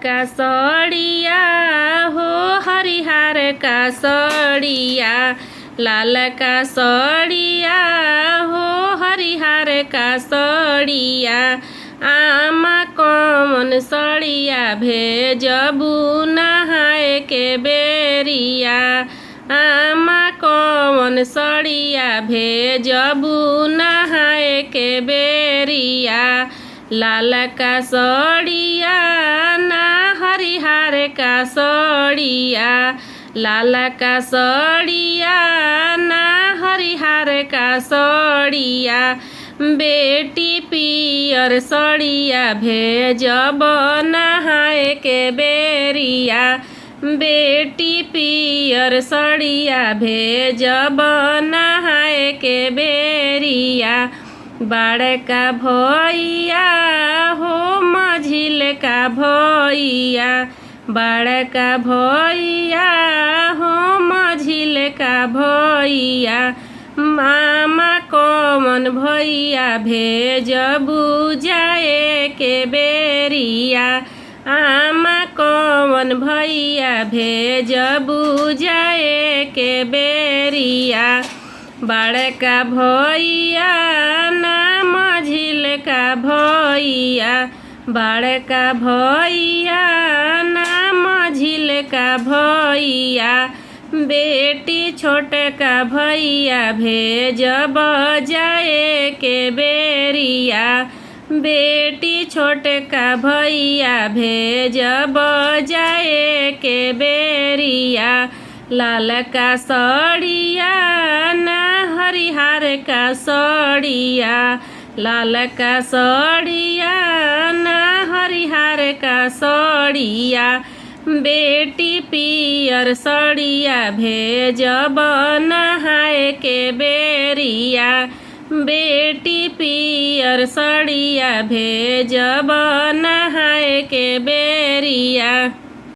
का सड़िया हो हरिहर का सड़िया, लाल का सड़िया हो हरिहर का सड़िया। आमा कौन सड़िया भेजबू नहाए के बेरिया, आमा कौन सड़िया भेजबू नहाए के बेरिया। लाल का सड़िया ना हरिहर का सड़िया, लाल का सड़िया ना हरिहर का सड़िया। बेटी पियर सड़िया भेजब नहाए के बेरिया, बेटी पियर सड़िया भेजब नहाए के बेरिया। बड़का भैया हो मझिल का भैया, बड़का भैया हो मझिल का भैया। मामा कौन भैया भेजबू जाए के बेरिया, आमा कौन भैया भेजबू जाए के बेरिया। बड़का भैया ना मझिल का भैया, बड़का भैया ना मझिल का भैया। बेटी छोटका भैया भेजब जाए के बेरिया, बेटी छोटका भैया भेजब जाए के बेरिया। लाल का सड़िया ना हरिहर का सड़िया, लाल का सड़िया ना हरिहर का सड़िया। बेटी पियर सड़िया भेजब नहाए के बेरिया, बेटी पियर सड़िया भेजब नहाए के बेरिया।